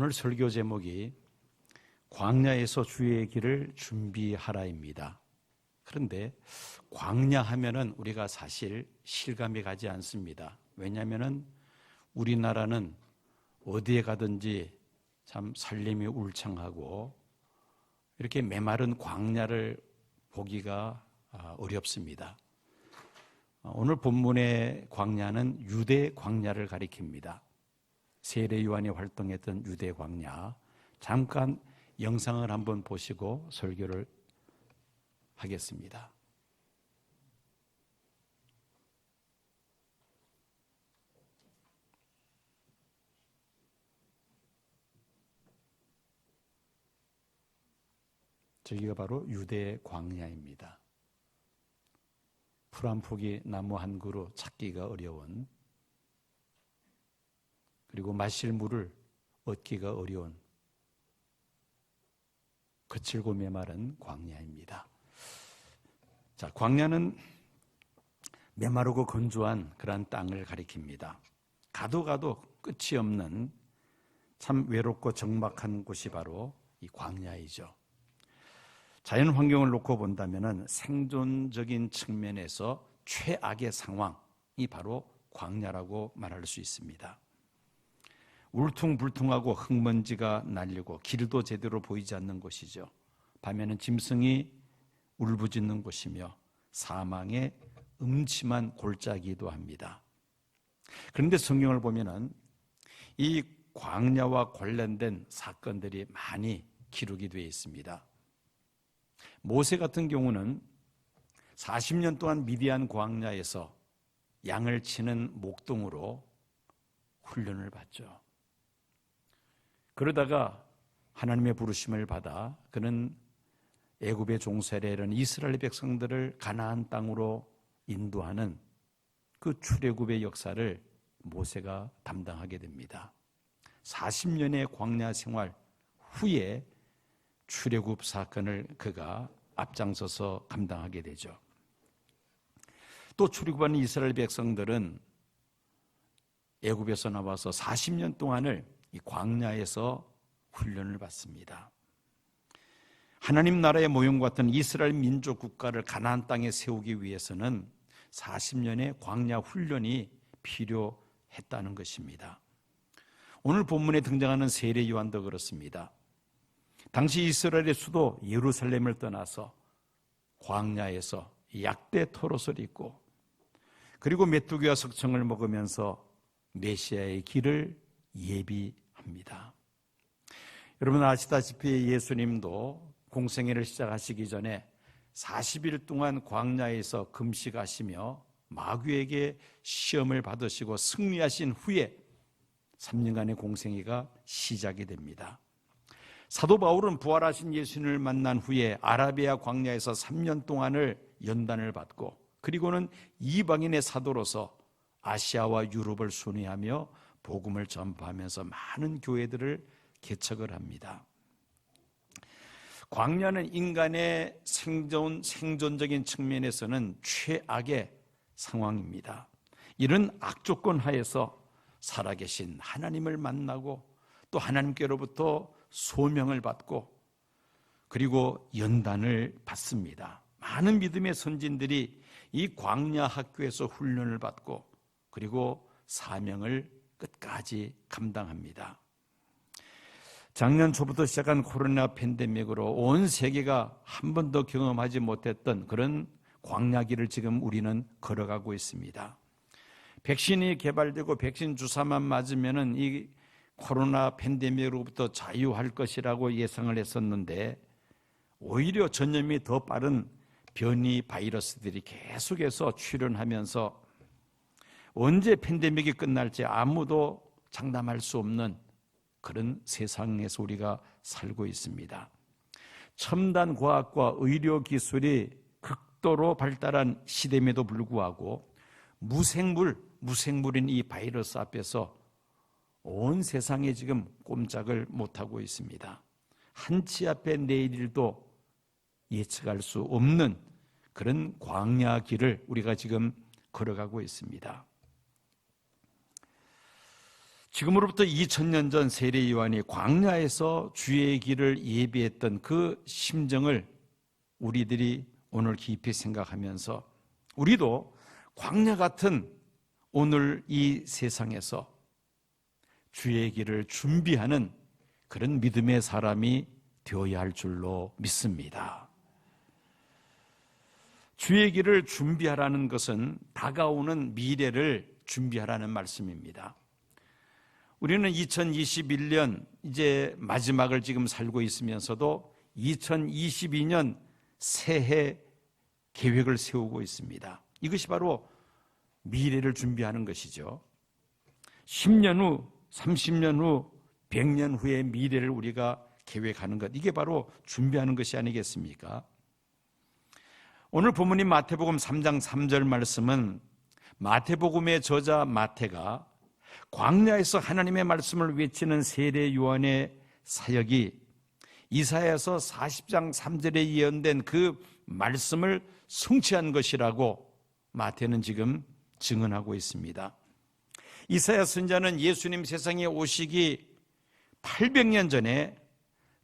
오늘 설교 제목이 광야에서 주의 길을 준비하라입니다. 그런데 광야 하면은 우리가 사실 실감이 가지 않습니다. 왜냐하면은 우리나라는 어디에 가든지 참 살림이 울창하고 이렇게 메마른 광야를 보기가 어렵습니다. 오늘 본문의 광야는 유대 광야를 가리킵니다. 세례 요한이 활동했던 유대 광야, 잠깐 영상을 한번 보시고 설교를 하겠습니다. 저기가 바로 유대 광야입니다. 풀 한 포기 나무 한 그루 찾기가 어려운, 그리고 마실 물을 얻기가 어려운 거칠고 메마른 광야입니다. 자, 광야는 메마르고 건조한 그러한 땅을 가리킵니다. 가도 끝이 없는 참 외롭고 적막한 곳이 바로 이 광야이죠. 자연 환경을 놓고 본다면 생존적인 측면에서 최악의 상황이 바로 광야라고 말할 수 있습니다. 울퉁불퉁하고 흙먼지가 날리고 길도 제대로 보이지 않는 곳이죠. 밤에는 짐승이 울부짖는 곳이며 사망의 음침한 골짜기이기도 합니다. 그런데 성경을 보면은 이 광야와 관련된 사건들이 많이 기록이 되어 있습니다. 모세 같은 경우는 40년 동안 미디안 광야에서 양을 치는 목동으로 훈련을 받죠. 그러다가 하나님의 부르심을 받아 그는 애굽의 종살이에 이른 이스라엘 백성들을 가나안 땅으로 인도하는 그 출애굽의 역사를 모세가 담당하게 됩니다. 40년의 광야 생활 후에 출애굽 사건을 그가 앞장서서 감당하게 되죠. 또 출애굽하는 이스라엘 백성들은 애굽에서 나와서 40년 동안을 이 광야에서 훈련을 받습니다. 하나님 나라의 모형 같은 이스라엘 민족 국가를 가나안 땅에 세우기 위해서는 40년의 광야 훈련이 필요했다는 것입니다. 오늘 본문에 등장하는 세례 요한도 그렇습니다. 당시 이스라엘의 수도 예루살렘을 떠나서 광야에서 약대 토롯을 입고 그리고 메뚜기와 석청을 먹으면서 메시아의 길을 예비합니다. 여러분 아시다시피 예수님도 공생애를 시작하시기 전에 40일 동안 광야에서 금식하시며 마귀에게 시험을 받으시고 승리하신 후에 3년간의 공생애가 시작이 됩니다. 사도 바울은 부활하신 예수님을 만난 후에 아라비아 광야에서 3년 동안을 연단을 받고 그리고는 이방인의 사도로서 아시아와 유럽을 순회하며 복음을 전파하면서 많은 교회들을 개척을 합니다. 광야는 인간의 생존적인 측면에서는 최악의 상황입니다. 이런 악조건 하에서 살아계신 하나님을 만나고 또 하나님께로부터 소명을 받고 그리고 연단을 받습니다. 많은 믿음의 선진들이 이 광야 학교에서 훈련을 받고 그리고 사명을 끝까지 감당합니다. 작년 초부터 시작한 코로나 팬데믹으로 온 세계가 한 번도 경험하지 못했던 그런 광야길을 지금 우리는 걸어가고 있습니다. 백신이 개발되고 백신 주사만 맞으면은 이 코로나 팬데믹으로부터 자유할 것이라고 예상을 했었는데 오히려 전염이 더 빠른 변이 바이러스들이 계속해서 출현하면서 언제 팬데믹이 끝날지 아무도 장담할 수 없는 그런 세상에서 우리가 살고 있습니다. 첨단 과학과 의료 기술이 극도로 발달한 시대임에도 불구하고 무생물인 이 바이러스 앞에서 온 세상에 지금 꼼짝을 못하고 있습니다. 한치 앞에 내일도 예측할 수 없는 그런 광야 길을 우리가 지금 걸어가고 있습니다. 지금으로부터 2000년 전 세례 요한이 광야에서 주의 길을 예비했던 그 심정을 우리들이 오늘 깊이 생각하면서 우리도 광야 같은 오늘 이 세상에서 주의 길을 준비하는 그런 믿음의 사람이 되어야 할 줄로 믿습니다. 주의 길을 준비하라는 것은 다가오는 미래를 준비하라는 말씀입니다. 우리는 2021년 이제 마지막을 지금 살고 있으면서도 2022년 새해 계획을 세우고 있습니다. 이것이 바로 미래를 준비하는 것이죠. 10년 후, 30년 후, 100년 후의 미래를 우리가 계획하는 것, 이게 바로 준비하는 것이 아니겠습니까? 오늘 본문인 마태복음 3장 3절 말씀은 마태복음의 저자 마태가 광야에서 하나님의 말씀을 외치는 세례 요한의 사역이 이사야서 40장 3절에 예언된 그 말씀을 성취한 것이라고 마태는 지금 증언하고 있습니다. 이사야 선지자는 예수님 세상에 오시기 800년 전에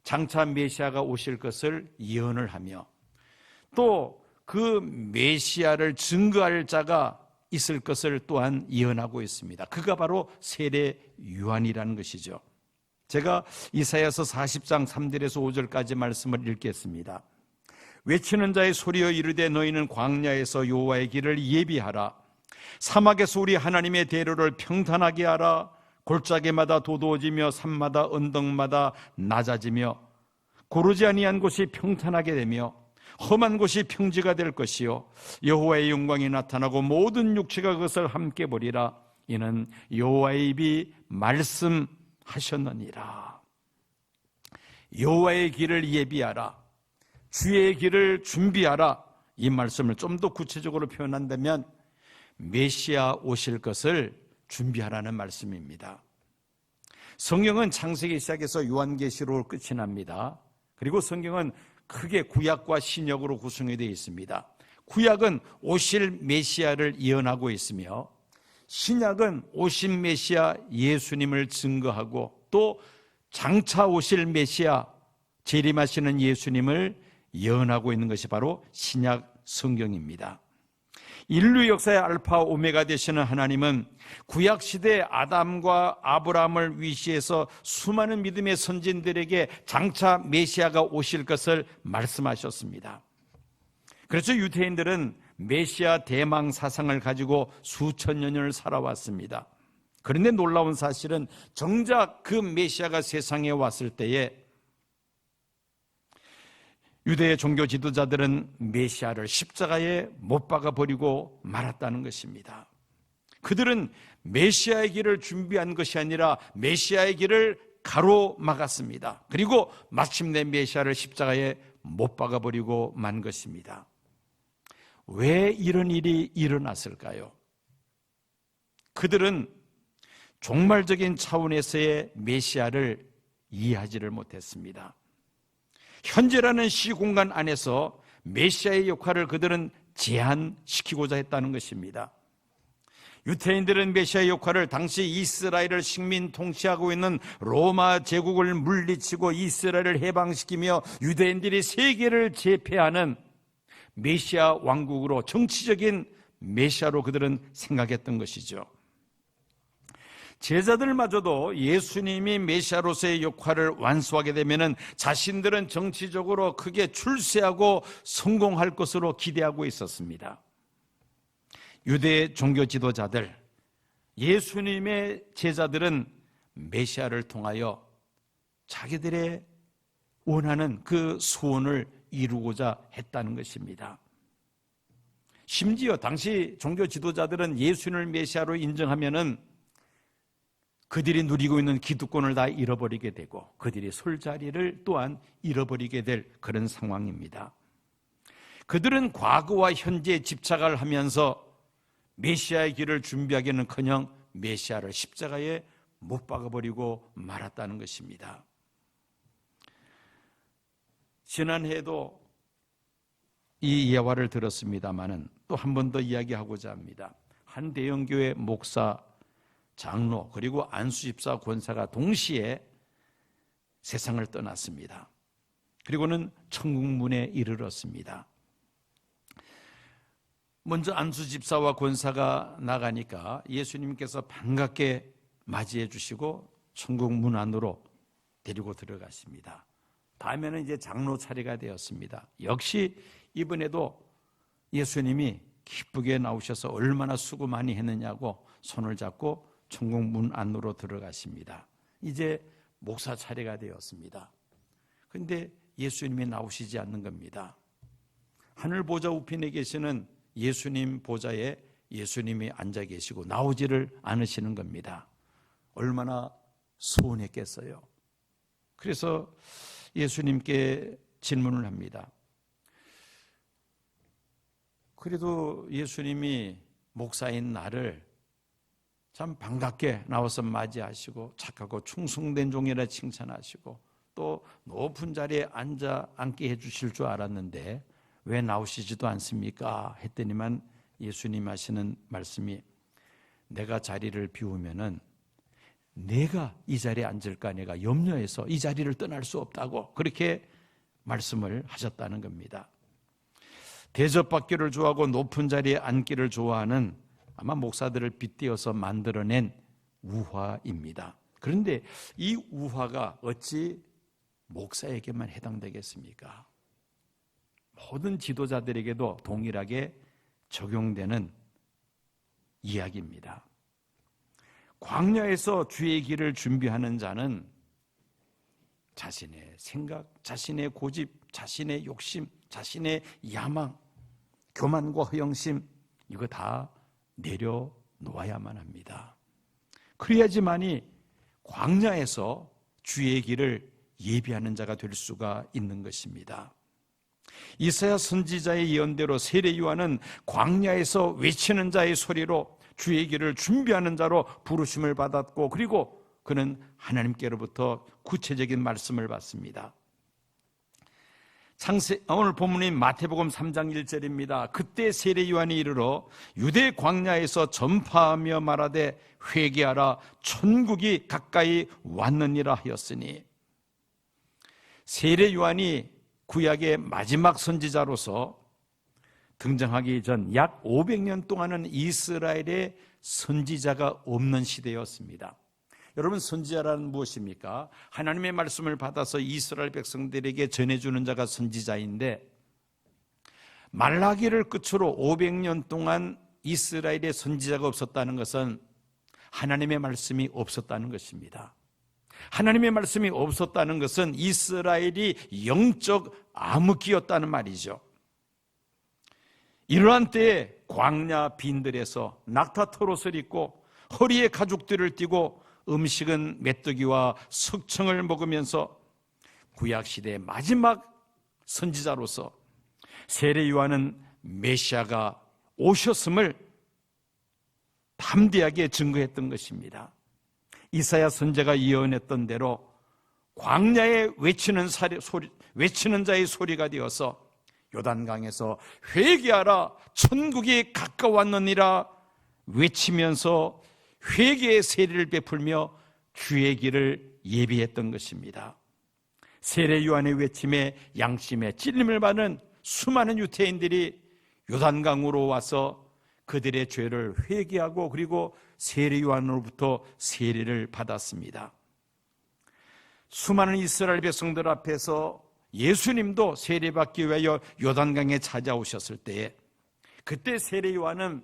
장차 메시아가 오실 것을 예언을 하며 또 그 메시아를 증거할 자가 있을 것을 또한 예언하고 있습니다. 그가 바로 세례 요한이라는 것이죠. 제가 이사야서 40장 3절에서 5절까지 말씀을 읽겠습니다. 외치는 자의 소리여 이르되 너희는 광야에서 여호와의 길을 예비하라. 사막에서 우리 하나님의 대로를 평탄하게 하라. 골짜기마다 도도해지며 산마다 언덕마다 낮아지며 고르지 아니한 곳이 평탄하게 되며 험한 곳이 평지가 될 것이요 여호와의 영광이 나타나고 모든 육체가 그것을 함께 보리라. 이는 여호와의 입이 말씀하셨느니라. 여호와의 길을 예비하라. 주의 길을 준비하라. 이 말씀을 좀 더 구체적으로 표현한다면 메시아 오실 것을 준비하라는 말씀입니다. 성경은 창세기 시작해서 요한계시로 끝이 납니다. 그리고 성경은 크게 구약과 신약으로 구성이 되어 있습니다. 구약은 오실 메시아를 예언하고 있으며 신약은 오신 메시아 예수님을 증거하고 또 장차 오실 메시아 재림하시는 예수님을 예언하고 있는 것이 바로 신약 성경입니다. 인류 역사의 알파 오메가 되시는 하나님은 구약시대 아담과 아브라함을 위시해서 수많은 믿음의 선진들에게 장차 메시아가 오실 것을 말씀하셨습니다. 그래서 유대인들은 메시아 대망 사상을 가지고 수천 년을 살아왔습니다. 그런데 놀라운 사실은 정작 그 메시아가 세상에 왔을 때에 유대의 종교 지도자들은 메시아를 십자가에 못 박아 버리고 말았다는 것입니다. 그들은 메시아의 길을 준비한 것이 아니라 메시아의 길을 가로막았습니다. 그리고 마침내 메시아를 십자가에 못 박아 버리고 만 것입니다. 왜 이런 일이 일어났을까요? 그들은 종말적인 차원에서의 메시아를 이해하지를 못했습니다. 현재라는 시공간 안에서 메시아의 역할을 그들은 제한시키고자 했다는 것입니다. 유태인들은 메시아의 역할을 당시 이스라엘을 식민 통치하고 있는 로마 제국을 물리치고 이스라엘을 해방시키며 유대인들이 세계를 제패하는 메시아 왕국으로 정치적인 메시아로 그들은 생각했던 것이죠. 제자들마저도 예수님이 메시아로서의 역할을 완수하게 되면 자신들은 정치적으로 크게 출세하고 성공할 것으로 기대하고 있었습니다. 유대 종교 지도자들, 예수님의 제자들은 메시아를 통하여 자기들의 원하는 그 소원을 이루고자 했다는 것입니다. 심지어 당시 종교 지도자들은 예수님을 메시아로 인정하면은 그들이 누리고 있는 기득권을 다 잃어버리게 되고 그들이 설 자리를 또한 잃어버리게 될 그런 상황입니다. 그들은 과거와 현재에 집착을 하면서 메시아의 길을 준비하기는커녕 메시아를 십자가에 못 박아버리고 말았다는 것입니다. 지난해에도 이 예화를 들었습니다마는 또 한 번 더 이야기하고자 합니다. 한 대형교회 목사 장로 그리고 안수집사 권사가 동시에 세상을 떠났습니다. 그리고는 천국문에 이르렀습니다. 먼저 안수집사와 권사가 나가니까 예수님께서 반갑게 맞이해 주시고 천국문 안으로 데리고 들어갔습니다. 다음에는 이제 장로 차례가 되었습니다. 역시 이번에도 예수님이 기쁘게 나오셔서 얼마나 수고 많이 했느냐고 손을 잡고 천국문 안으로 들어가십니다. 이제 목사 차례가 되었습니다. 그런데 예수님이 나오시지 않는 겁니다. 하늘 보좌 우편에 계시는 예수님 보좌에 예수님이 앉아 계시고 나오지를 않으시는 겁니다. 얼마나 서운했겠어요. 그래서 예수님께 질문을 합니다. 그래도 예수님이 목사인 나를 참 반갑게 나와서 맞이하시고 착하고 충성된 종이라 칭찬하시고 또 높은 자리에 앉게 해주실 줄 알았는데 왜 나오시지도 않습니까? 했더니만 예수님 하시는 말씀이 내가 자리를 비우면은 내가 이 자리에 앉을까 내가 염려해서 이 자리를 떠날 수 없다고 그렇게 말씀을 하셨다는 겁니다. 대접받기를 좋아하고 높은 자리에 앉기를 좋아하는 아마 목사들을 빗대어서 만들어낸 우화입니다. 그런데 이 우화가 어찌 목사에게만 해당되겠습니까? 모든 지도자들에게도 동일하게 적용되는 이야기입니다. 광야에서 주의 길을 준비하는 자는 자신의 생각, 자신의 고집, 자신의 욕심, 자신의 야망, 교만과 허영심 이거 다 내려놓아야만 합니다. 그래야지만이 광야에서 주의 길을 예비하는 자가 될 수가 있는 것입니다. 이사야 선지자의 예언대로 세례 요한은 광야에서 외치는 자의 소리로 주의 길을 준비하는 자로 부르심을 받았고 그리고 그는 하나님께로부터 구체적인 말씀을 받습니다. 오늘 본문인 마태복음 3장 1절입니다. 그때 세례 요한이 이르러 유대 광야에서 전파하며 말하되 회개하라 천국이 가까이 왔느니라 하였으니 세례 요한이 구약의 마지막 선지자로서 등장하기 전 약 500년 동안은 이스라엘에 선지자가 없는 시대였습니다. 여러분 선지자라는 무엇입니까? 하나님의 말씀을 받아서 이스라엘 백성들에게 전해주는 자가 선지자인데 말라기를 끝으로 500년 동안 이스라엘에 선지자가 없었다는 것은 하나님의 말씀이 없었다는 것입니다. 하나님의 말씀이 없었다는 것은 이스라엘이 영적 암흑기였다는 말이죠. 이러한 때에 광야 빈들에서 낙타토롯을 입고 허리에 가죽들을 띠고 음식은 메뚜기와 석청을 먹으면서 구약시대의 마지막 선지자로서 세례 요한은 메시아가 오셨음을 담대하게 증거했던 것입니다. 이사야 선지자가 예언했던 대로 광야에 외치는 자의 소리가 되어서 요단강에서 회개하라 천국이 가까웠느니라 외치면서 회개의 세례를 베풀며 주의 길을 예비했던 것입니다. 세례 요한의 외침에 양심에 찔림을 받는 수많은 유대인들이 요단강으로 와서 그들의 죄를 회개하고 그리고 세례 요한으로부터 세례를 받았습니다. 수많은 이스라엘 백성들 앞에서 예수님도 세례받기 위하여 요단강에 찾아오셨을 때에 그때 세례 요한은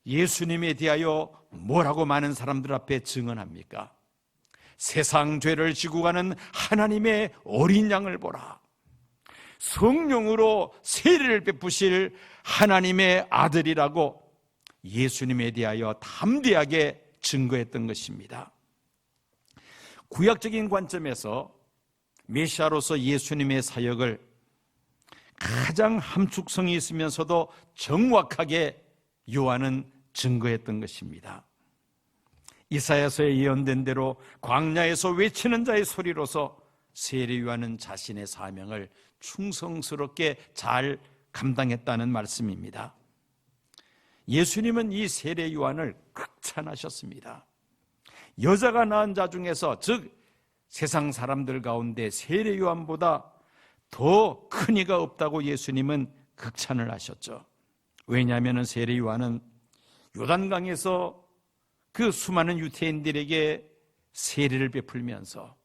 예수님에 대하여 뭐라고 많은 사람들 앞에 증언합니까? 세상 죄를 지고 가는 하나님의 어린 양을 보라. 성령으로 세례를 베푸실 하나님의 아들이라고 예수님에 대하여 담대하게 증거했던 것입니다. 구약적인 관점에서 메시아로서 예수님의 사역을 가장 함축성이 있으면서도 정확하게 요한은 증거했던 것입니다. 이사야서에 예언된 대로 광야에서 외치는 자의 소리로서 세례 요한은 자신의 사명을 충성스럽게 잘 감당했다는 말씀입니다. 예수님은 이 세례 요한을 극찬하셨습니다. 여자가 낳은 자 중에서, 즉 세상 사람들 가운데 세례 요한보다 더 큰 이가 없다고 예수님은 극찬을 하셨죠. 왜냐하면 세례 요한은 요단강에서 그 수많은 유태인들에게 세례를 베풀면서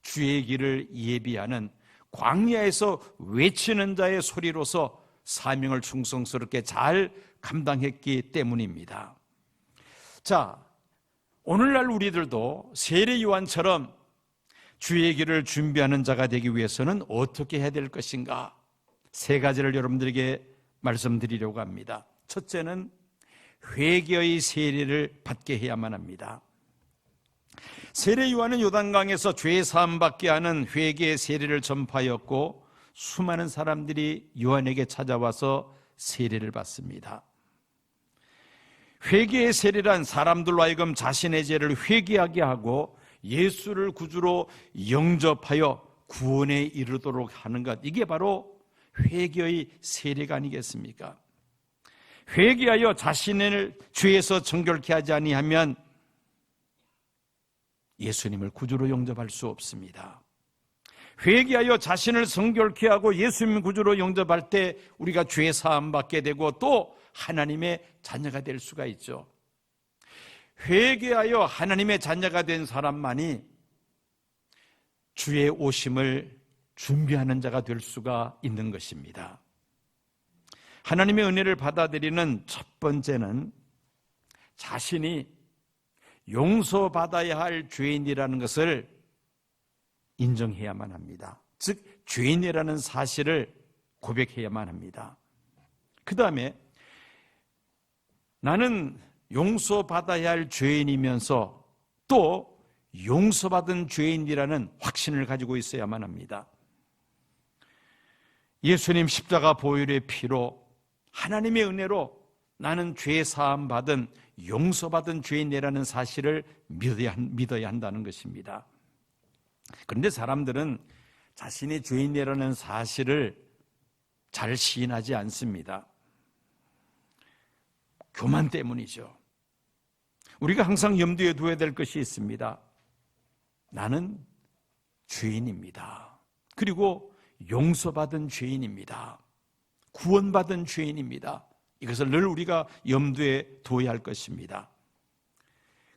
주의 길을 예비하는 광야에서 외치는 자의 소리로서 사명을 충성스럽게 잘 감당했기 때문입니다. 자, 오늘날 우리들도 세례 요한처럼 주의 길을 준비하는 자가 되기 위해서는 어떻게 해야 될 것인가? 세 가지를 여러분들에게 말씀드리려고 합니다. 첫째는 회개의 세례를 받게 해야만 합니다. 세례 요한은 요단강에서 죄 사함 받게 하는 회개의 세례를 전파하였고 수많은 사람들이 요한에게 찾아와서 세례를 받습니다. 회개의 세례란 사람들로 하여금 자신의 죄를 회개하게 하고 예수를 구주로 영접하여 구원에 이르도록 하는 것, 이게 바로 회개의 세례가 아니겠습니까? 회개하여 자신을 죄에서 정결케 하지 아니하면 예수님을 구주로 영접할 수 없습니다. 회개하여 자신을 성결케 하고 예수님 구주로 영접할 때 우리가 죄 사함 받게 되고 또 하나님의 자녀가 될 수가 있죠. 회개하여 하나님의 자녀가 된 사람만이 주의 오심을 준비하는 자가 될 수가 있는 것입니다. 하나님의 은혜를 받아들이는 첫 번째는 자신이 용서받아야 할 죄인이라는 것을 인정해야만 합니다. 즉 죄인이라는 사실을 고백해야만 합니다. 그 다음에 나는 용서받아야 할 죄인이면서 또 용서받은 죄인이라는 확신을 가지고 있어야만 합니다. 예수님 십자가 보혈의 피로 하나님의 은혜로 나는 죄 사함 받은 용서받은 죄인이라는 사실을 믿어야 한다는 것입니다. 그런데 사람들은 자신이 죄인이라는 사실을 잘 시인하지 않습니다. 교만 때문이죠. 우리가 항상 염두에 두어야 될 것이 있습니다. 나는 죄인입니다. 그리고 용서받은 죄인입니다. 구원받은 죄인입니다. 이것을 늘 우리가 염두에 두어야 할 것입니다.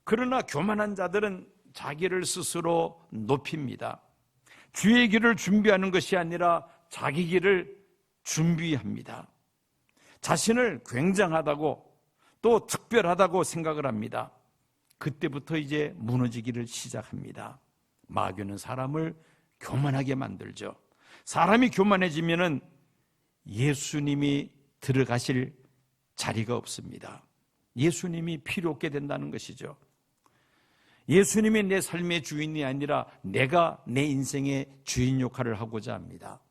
그러나 교만한 자들은 자기를 스스로 높입니다. 주의 길을 준비하는 것이 아니라 자기 길을 준비합니다. 자신을 굉장하다고 또 특별하다고 생각을 합니다. 그때부터 이제 무너지기를 시작합니다. 마귀는 사람을 교만하게 만들죠. 사람이 교만해지면은 예수님이 들어가실 자리가 없습니다. 예수님이 필요 없게 된다는 것이죠. 예수님이 내 삶의 주인이 아니라 내가 내 인생의 주인 역할을 하고자 합니다.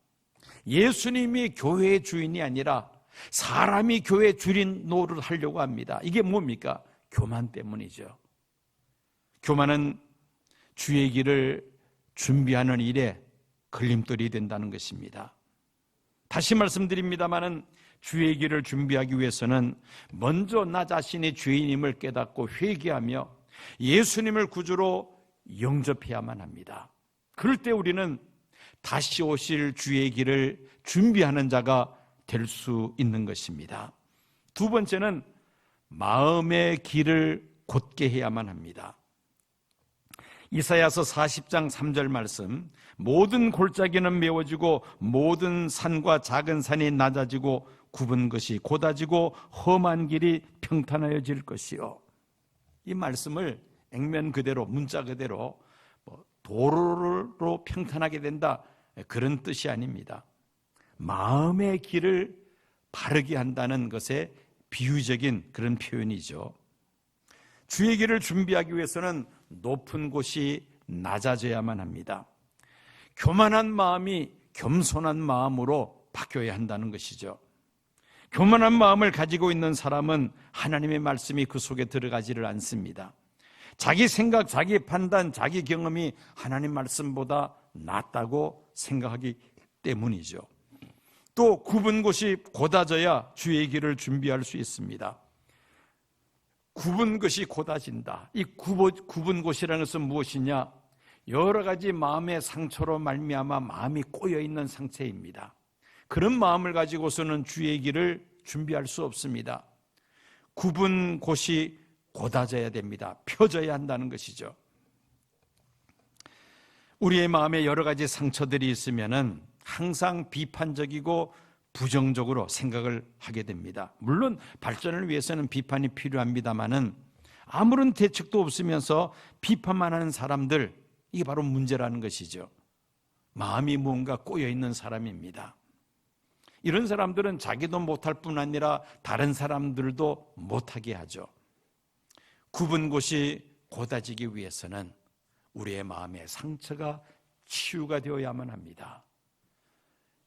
예수님이 교회의 주인이 아니라 사람이 교회 주인 노릇을 하려고 합니다. 이게 뭡니까? 교만 때문이죠. 교만은 주의 길을 준비하는 일에 걸림돌이 된다는 것입니다. 다시 말씀드립니다마는 주의 길을 준비하기 위해서는 먼저 나 자신의 죄인임을 깨닫고 회개하며 예수님을 구주로 영접해야만 합니다. 그럴 때 우리는 다시 오실 주의 길을 준비하는 자가 될 수 있는 것입니다. 두 번째는 마음의 길을 곧게 해야만 합니다. 이사야서 40장 3절 말씀, 모든 골짜기는 메워지고 모든 산과 작은 산이 낮아지고 굽은 것이 곧아지고 험한 길이 평탄하여질 것이요. 이 말씀을 액면 그대로 문자 그대로 도로로 평탄하게 된다, 그런 뜻이 아닙니다. 마음의 길을 바르게 한다는 것의 비유적인 그런 표현이죠. 주의 길을 준비하기 위해서는 높은 곳이 낮아져야만 합니다. 교만한 마음이 겸손한 마음으로 바뀌어야 한다는 것이죠. 교만한 마음을 가지고 있는 사람은 하나님의 말씀이 그 속에 들어가지를 않습니다. 자기 생각, 자기 판단, 자기 경험이 하나님 말씀보다 낫다고 생각하기 때문이죠. 또 굽은 곳이 곧아져야 주의 길을 준비할 수 있습니다. 굽은 것이 곧아진다. 이 굽은 것이라는 것은 무엇이냐? 여러 가지 마음의 상처로 말미암아 마음이 꼬여 있는 상태입니다. 그런 마음을 가지고서는 주의 길을 준비할 수 없습니다. 굽은 곳이 곧아져야 됩니다. 펴져야 한다는 것이죠. 우리의 마음에 여러 가지 상처들이 있으면은 항상 비판적이고 부정적으로 생각을 하게 됩니다. 물론 발전을 위해서는 비판이 필요합니다만은 아무런 대책도 없으면서 비판만 하는 사람들, 이게 바로 문제라는 것이죠. 마음이 뭔가 꼬여 있는 사람입니다. 이런 사람들은 자기도 못할 뿐 아니라 다른 사람들도 못하게 하죠. 굽은 곳이 곧아지기 위해서는 우리의 마음의 상처가 치유가 되어야만 합니다.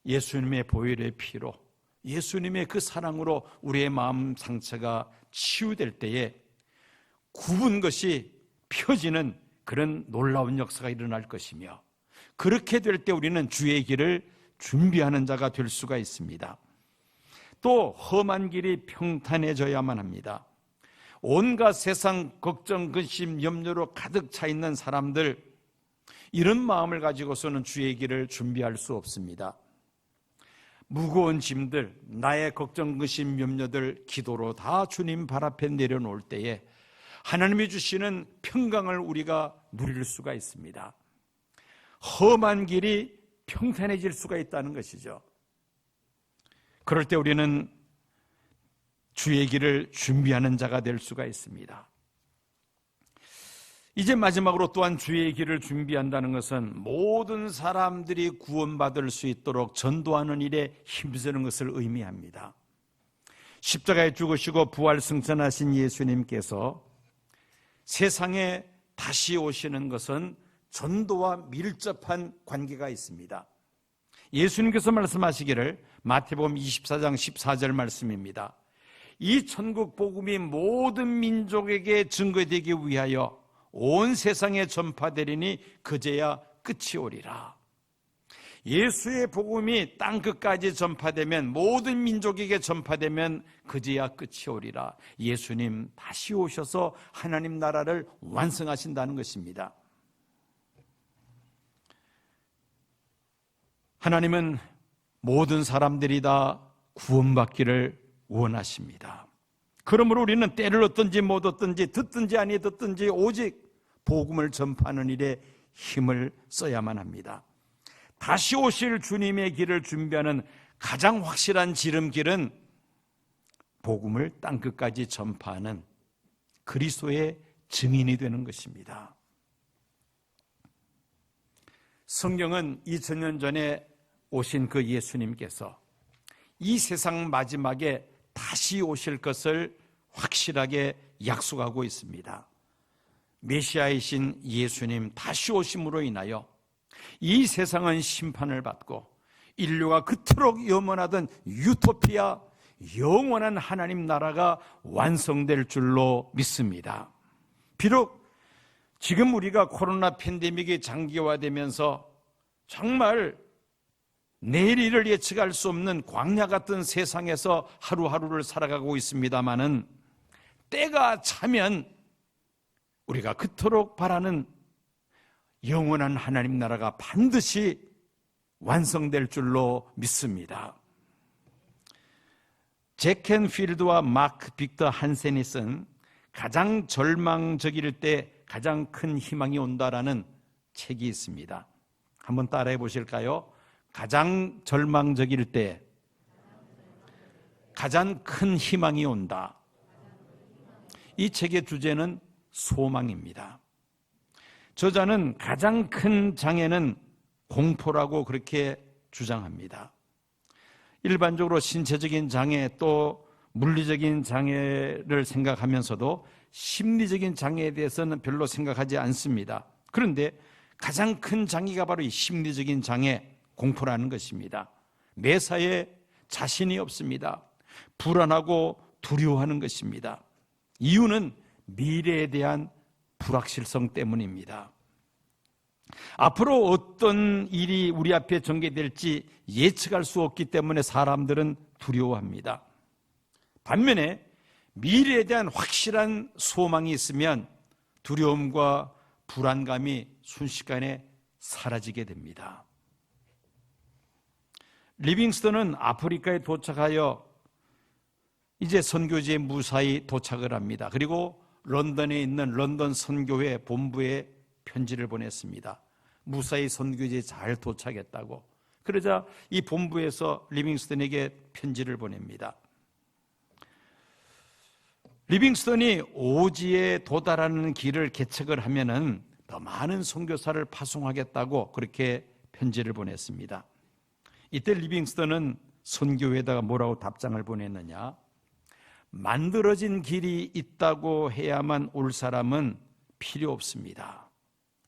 예수님의 보혈의 피로, 예수님의 그 사랑으로 우리의 마음 상처가 치유될 때에 굽은 것이 펴지는 그런 놀라운 역사가 일어날 것이며, 그렇게 될 때 우리는 주의 길을 준비하는 자가 될 수가 있습니다. 또 험한 길이 평탄해져야만 합니다. 온갖 세상 걱정, 근심, 염려로 가득 차 있는 사람들, 이런 마음을 가지고서는 주의 길을 준비할 수 없습니다. 무거운 짐들, 나의 걱정, 근심, 염려들 기도로 다 주님 발 앞에 내려놓을 때에 하나님이 주시는 평강을 우리가 누릴 수가 있습니다. 험한 길이 평탄해질 수가 있다는 것이죠. 그럴 때 우리는 주의 길을 준비하는 자가 될 수가 있습니다. 이제 마지막으로 또한 주의 길을 준비한다는 것은 모든 사람들이 구원받을 수 있도록 전도하는 일에 힘쓰는 것을 의미합니다. 십자가에 죽으시고 부활 승천하신 예수님께서 세상에 다시 오시는 것은 전도와 밀접한 관계가 있습니다. 예수님께서 말씀하시기를, 마태복음 24장 14절 말씀입니다. 이 천국 복음이 모든 민족에게 증거되기 위하여 온 세상에 전파되리니 그제야 끝이 오리라. 예수의 복음이 땅끝까지 전파되면, 모든 민족에게 전파되면 그제야 끝이 오리라. 예수님 다시 오셔서 하나님 나라를 완성하신다는 것입니다. 하나님은 모든 사람들이 다 구원받기를 원하십니다. 그러므로 우리는 때를 얻든지 못 얻든지, 듣든지 아니 듣든지 오직 복음을 전파하는 일에 힘을 써야만 합니다. 다시 오실 주님의 길을 준비하는 가장 확실한 지름길은 복음을 땅끝까지 전파하는 그리스도의 증인이 되는 것입니다. 성경은 2000년 전에 오신 그 예수님께서 이 세상 마지막에 다시 오실 것을 확실하게 약속하고 있습니다. 메시아이신 예수님 다시 오심으로 인하여 이 세상은 심판을 받고 인류가 그토록 염원하던 유토피아, 영원한 하나님 나라가 완성될 줄로 믿습니다. 비록 지금 우리가 코로나 팬데믹이 장기화되면서 정말 내일 일을 예측할 수 없는 광야 같은 세상에서 하루하루를 살아가고 있습니다마는, 때가 차면 우리가 그토록 바라는 영원한 하나님 나라가 반드시 완성될 줄로 믿습니다. 잭 캔필드와 마크 빅터 한센이 쓴 가장 절망적일 때 가장 큰 희망이 온다라는 책이 있습니다. 한번 따라해 보실까요? 가장 절망적일 때 가장 큰 희망이 온다. 이 책의 주제는 소망입니다. 저자는 가장 큰 장애는 공포라고 그렇게 주장합니다. 일반적으로 신체적인 장애 또 물리적인 장애를 생각하면서도 심리적인 장애에 대해서는 별로 생각하지 않습니다. 그런데 가장 큰 장애가 바로 이 심리적인 장애, 공포라는 것입니다. 매사에 자신이 없습니다. 불안하고 두려워하는 것입니다. 이유는 미래에 대한 불확실성 때문입니다. 앞으로 어떤 일이 우리 앞에 전개될지 예측할 수 없기 때문에 사람들은 두려워합니다. 반면에 미래에 대한 확실한 소망이 있으면 두려움과 불안감이 순식간에 사라지게 됩니다. 리빙스턴은 아프리카에 도착하여 이제 선교지에 무사히 도착을 합니다. 그리고 런던에 있는 런던 선교회 본부에 편지를 보냈습니다. 무사히 선교지에 잘 도착했다고. 그러자 이 본부에서 리빙스턴에게 편지를 보냅니다. 리빙스턴이 오지에 도달하는 길을 개척을 하면은 더 많은 선교사를 파송하겠다고 그렇게 편지를 보냈습니다. 이때 리빙스턴은 선교회에다가 뭐라고 답장을 보냈느냐? 만들어진 길이 있다고 해야만 올 사람은 필요 없습니다.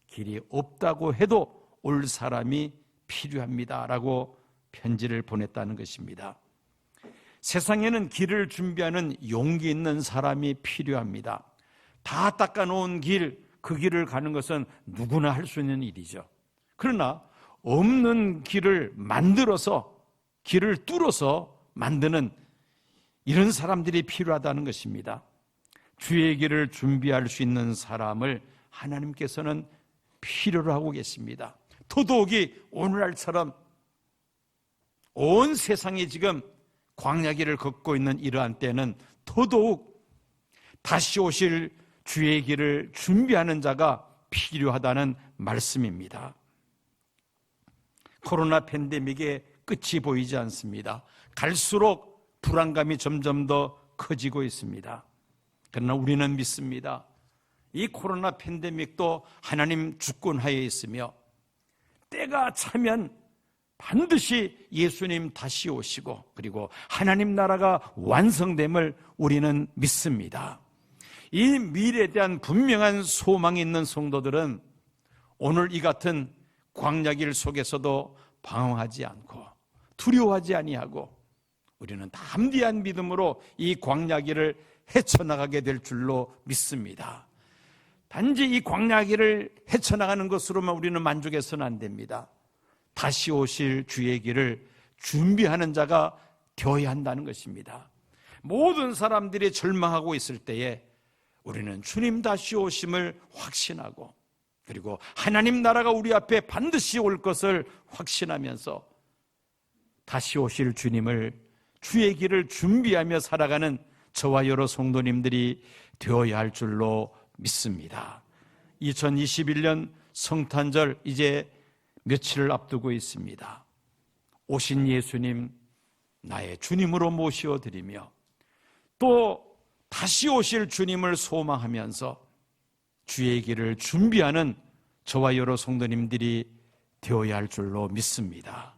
길이 없다고 해도 올 사람이 필요합니다. 라고 편지를 보냈다는 것입니다. 세상에는 길을 준비하는 용기 있는 사람이 필요합니다. 다 닦아놓은 길, 그 길을 가는 것은 누구나 할 수 있는 일이죠. 그러나 없는 길을 만들어서, 길을 뚫어서 만드는 이런 사람들이 필요하다는 것입니다. 주의 길을 준비할 수 있는 사람을 하나님께서는 필요로 하고 계십니다. 더더욱이 오늘날처럼 온 세상이 지금 광야길을 걷고 있는 이러한 때는 더더욱 다시 오실 주의 길을 준비하는 자가 필요하다는 말씀입니다. 코로나 팬데믹의 끝이 보이지 않습니다. 갈수록 불안감이 점점 더 커지고 있습니다. 그러나 우리는 믿습니다. 이 코로나 팬데믹도 하나님 주권하에 있으며 때가 차면 반드시 예수님 다시 오시고 그리고 하나님 나라가 완성됨을 우리는 믿습니다. 이 미래에 대한 분명한 소망이 있는 성도들은 오늘 이 같은 광야길 속에서도 방황하지 않고 두려워하지 아니하고 우리는 담대한 믿음으로 이 광야길을 헤쳐나가게 될 줄로 믿습니다. 단지 이 광야길을 헤쳐나가는 것으로만 우리는 만족해서는 안 됩니다. 다시 오실 주의 길을 준비하는 자가 되어야 한다는 것입니다. 모든 사람들이 절망하고 있을 때에 우리는 주님 다시 오심을 확신하고 그리고 하나님 나라가 우리 앞에 반드시 올 것을 확신하면서 다시 오실 주님을 주의 길을 준비하며 살아가는 저와 여러 성도님들이 되어야 할 줄로 믿습니다. 2021년 성탄절 이제 며칠을 앞두고 있습니다. 오신 예수님 나의 주님으로 모시어드리며 또 다시 오실 주님을 소망하면서 주의 길을 준비하는 저와 여러 성도님들이 되어야 할 줄로 믿습니다.